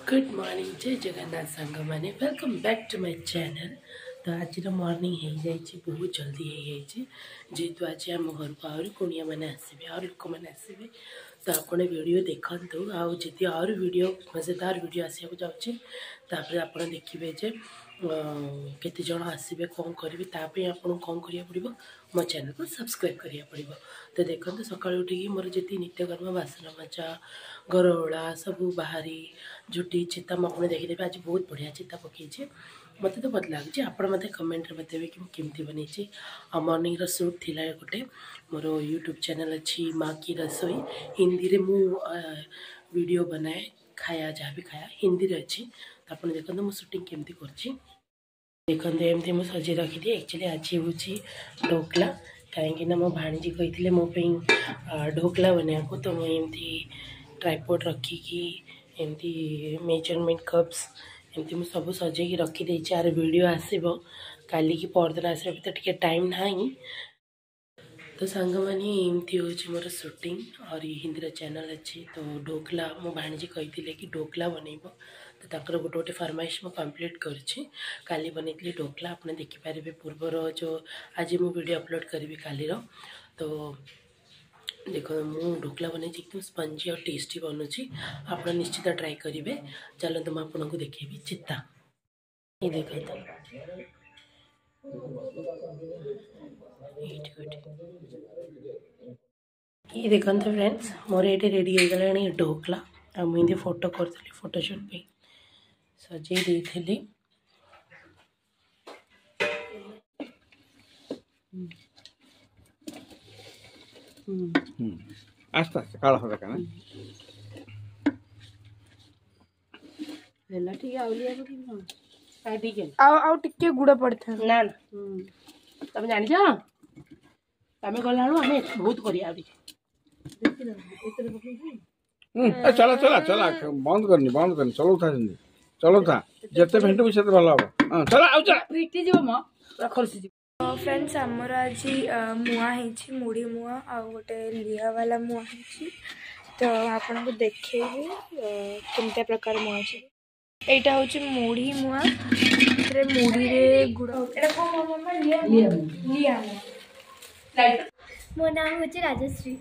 Good morning जय जगन्नाथ सांग मैंने welcome back to my channel. तो आज मॉर्निंग हो जाए बहुत जल्दी हो जाए जेहेतु आज आम घर को आहरी कुणिया मैंने आसबे और लोक मैंने आसबे तो आपने वीडियो देखते आदि और वीडियो मजेदार वीडियो आसको जाऊँगी आप देखिए जे केते जन आसबे कौन करेंगे ताप आपको कौन करा पड़ो मो चैनल को सब्सक्राइब करा पड़ो। तो देखते सका उठिकी मोर जी नित्यकर्म बासन मजा घर ओला सब बाहरी झुटी चिता मुझे देखीदेवी आज बहुत बढ़िया चिता पकई मत तो भल लगे आपण मत कमेंट में बताइए कि केमती बनई मॉर्निंग शूट थी गोटे मोर यूट्यूब चैनल अच्छी माँ की रसोई हिंदी रे मु वीडियो बनाए खाया जहाँ भी खाया हिंदी रे अच्छी तो आप देखते मो शूटिंग केमती कर देखते एमती मुझे सजे रखी एक्चुअली आज हूँ ढोकला कहीं मो भाणीजी कही मो ढोकला बनाया तो मुझे ट्राइपॉड रखिकी एमती मेजरमेंट कप्स एमती मुझे सब सजे रखी यार वीडियो आसब काली की परदिन आस तो टे टाइम ना तो सांग मैंने एमती हूँ मोर शूटिंग और हिंदी चैनल अच्छी तो ढोकला मो भाणीजी कही कि ढोकला बनइब तो गोटे गोटे फरमाइश मैं कम्प्लीट करी बनई ढोकला आपने देखिपारे पूर्वर जो आज मु वीडियो अपलोड करी कालीर तो देखो मु ढोकला बन एकदम स्पंजी और टेस्टी बनूची आप निश्चित ट्राए करेंगे। चलते मुझे आपको देखेबी चिता ये देखते ये देखते फ्रेंड्स मोर ये रेडी हो गला ढोकला आ मुझे फोटो करी फोटोशूट पे सजे देती आस्ते आस्ते काला होता का ना हेला ठीक आउलिया को कि का ठीक है आ टिके गुड़ पड़ता है ना तुम जानि छ तमे गला हनु हमें बहुत करिया आबी चला चला चला बंद करनी चलो था जते भेंट भी सेते भला हो चला आउ चला प्रीति जीव म रखरसी जी फ्रेंड्स आमर आज मुआ है मुढ़ी मुआ आ गोटे लिया वाला मुआ है तो आपन को देखेबी केमता प्रकार मुआ अछि एटा होची मुढ़ी मुआ रे मुढ़ी रे गुड़ एटा को मम्मा लिया मो नाम होची राजश्री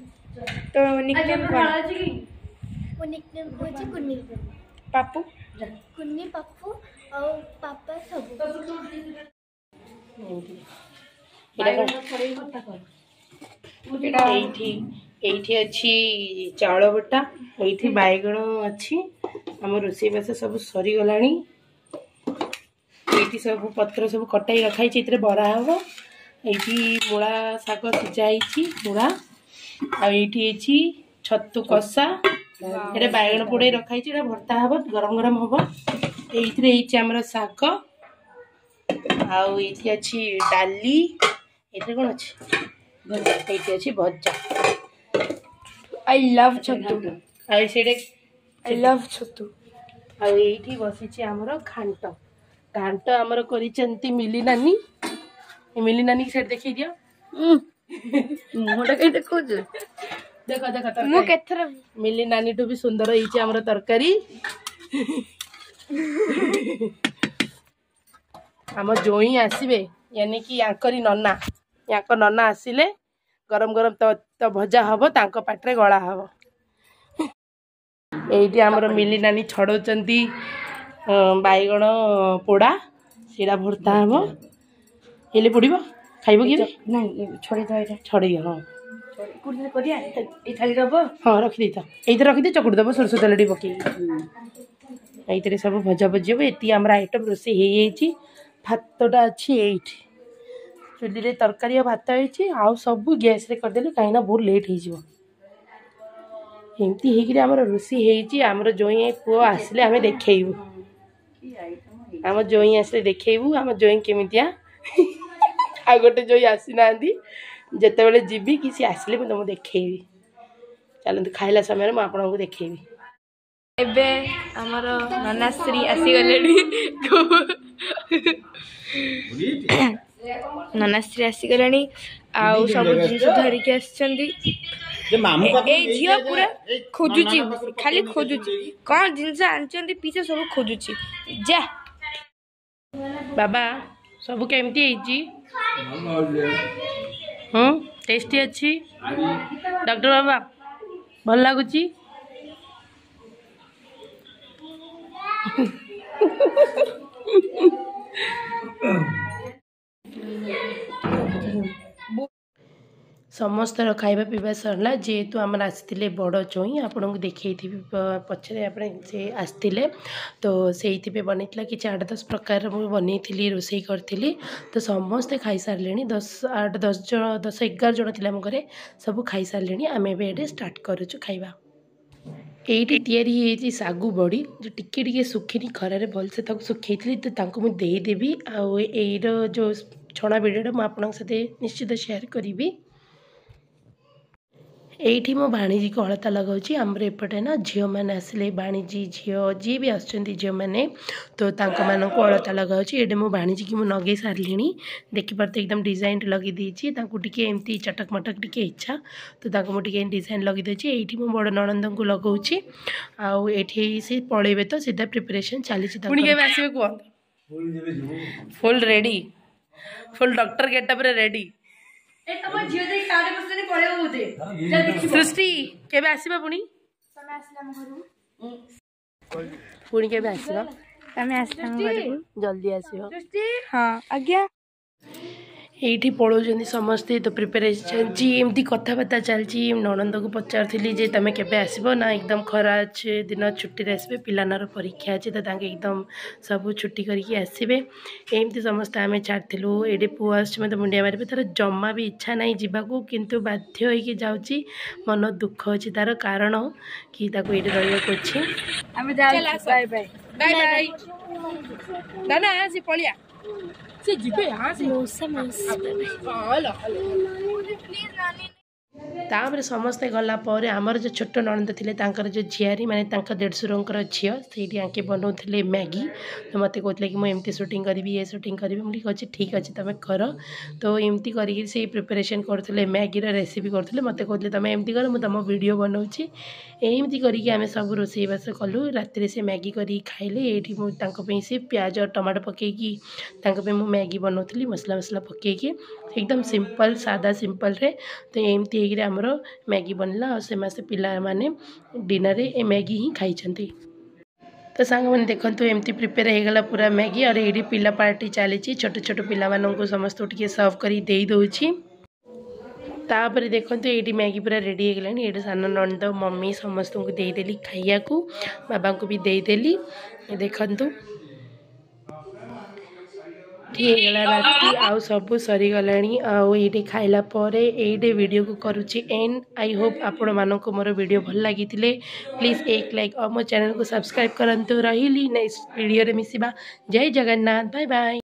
तो निकनेम कोन मो निकनेम होची कुन्नी पापू कुन्नी पप्पू और पापा सब एठी अच्छी चाउल बटा एठी बैगण अच्छी आम रोषे बास सब सरी गलानी एठी सब पत्र सब कटाई रखाई इतरे बरा हम एठी मूला शाग सिझाई मूला आठी छतु कषा ये बैगण पोड़े रखाई भर्ता हम गरम गरम हम ये आमर शाग आठी अच्छी डाली ये कौन अच्छी ये अच्छी भजा आई लव छतु आई लव छतु आठी बसी आमर घांट घांट आमर करी मिली नानी सेट देखी दिया मुहटा कहीं देखो देख देख मु केथरा मिली नानी टू भी सुंदर होइछि हमर तरकारी आम जोई आसबे यानी कि यांकरी नन्ना यांक नन्ना आसिले गरम गरम तो भजा हम तांको पाटरे गला हम एठी हमर मिली नानी छड़ौचंती बैगण पोड़ा सेरा भर्ता हम हेले पड़िबो खाइबो कि नहीं छोड़ी दो एटा छड़ी हां कुछ करिया ए थाली रब हाँ रखी दे ये रखी दे चकुड़ दब सोरस तेल टे पकई ये सब भजा भजी हम ये आम आइटम रोषे भातटा अच्छी ये चुली तरकारी भात हो सब गैस रे करदे कहीं बहुत लेट होमती आम रोषे आमर जोई पुओ आसिले आम देखू आम जोई आसिले देखू आम जोई केमितिया आ गोटे जोई आसी ना जिते बड़े जीवी कि सी आसिले मुझे तुमको देखेबी चलते खाइला समय में आपको देखेबी एबे हमर ननाश्री आसीगले ननाश्री आसीगले आउ सब जिन धरिकी आसछंदी ए झियो पूरा खोजुची खाली खोजुची कौन जिनस आनचंदी पीछे सब खोजुची जा बाबा सब केमती ହେଇଛି टेस्टी अच्छी डॉक्टर बाबा भल लगुच समस्तर खाଇବା पीवा सरला जेहेतु आम आसते बड़ चोई आपन को देखी पचर आप आसते तो से बनईला कि 8-10 प्रकार बनई रोसई करी तो समस्ते खाई सारे 10-11 जन थी आम घर सब खाई सारे आम ए स्टार्ट करुचु खाइबा एटी तैयारी सागु बड़ी जो टिके टिके सुखी खरारे भलसे सुखी तो मुझे देदेवी आईर जो छणा भिडियोटा मुझे निश्चित शेयर करी एठी मो भाणीजी को अलता लगाऊँ आमर एपटे ना झील मैंने आसिले भाणीजी झील जी भी आसो मैंने तो को अलता लगाऊँ ये मो भाणीजी की मुझे नगे सारे देखिपारे एकदम डिजाइन लगे देती एमती चटक मटक टी इच्छा तो मुझे डिजाइन लगे देती ये मो बड़ ननंद को लगाऊँ आठी से पलैबे तो सीधा प्रिपरेशन चली full ready full doctor getup ready Srishti केबे आसीबा पुणी पुणी केबे आसीबा तमे आसला जल्दी आसीबा हां आज्ञा एठी पढ़ाऊँ समस्ते तो प्रिपेरेशन जी एमती कथबार्ता चलती ननंद को पचारि जे तुम केबे आसब ना एकदम खरा अच्छे दिन छुट्टी आसबे पिलानार परीक्षा अच्छे तो एकदम सब छुट्टी करके आसबे एमती समस्ते आम छाड़ू ये पु आस मत मुंडिया मारे तार जमा भी इच्छा ना जावाक किंतु बाध्य होगी जाऊँगी मन दुख अच्छी तार कारण कि ये रही से जीपे हाँ से तापर समस्ते गलापर आमर जो छोट ननंद थे जो झियारी माने देढ़शुर झी से आंके बनाऊे मैगी तो मत कहते कि मुझे शूटिंग करी ये शूटिंग करी मुझे कहे ठीक अच्छे तुम कर तो एमती कर प्रिपरेशन करते मैगीर रेसिपी करते मत कहते तुम एमती कर मुझे तुम वीडियो बनाऊँगी एमती करके सब रोसईबास कलु राति से मैगी कर खाइले ये से प्याज और टमाटो पकईकी मु मैगी बनाऊली मसला मसला पकईकी एकदम सिंपल सादा सिंपल रे तो एमती आमर मैगी बनला से मासे पिला माने डिनर ए मैगी ही खाई तो सांग मैंने देखो एमती प्रिपेयर हो गला पूरा मैगी और ये पिला पार्टी चली छोट छोट पिला समस्त टी सर्व कर दे तापर देखो ये मैगी पूरा रेडी हो गलानी ये सान नंद मम्मी समस्त को देदेली खाइया को बाबा को भी देदेली देखु ठीक राति आउ सब सरीगला आईटे खाइला ये वीडियो को करुच्ची एंड आई होप आपण मानक मोर वीडियो भल लगी प्लीज एक लाइक और मो चैनल को सब्सक्राइब करंतु रही नेक्स्ट वीडियो रे मिसिबा जय जगन्नाथ बाय बाय।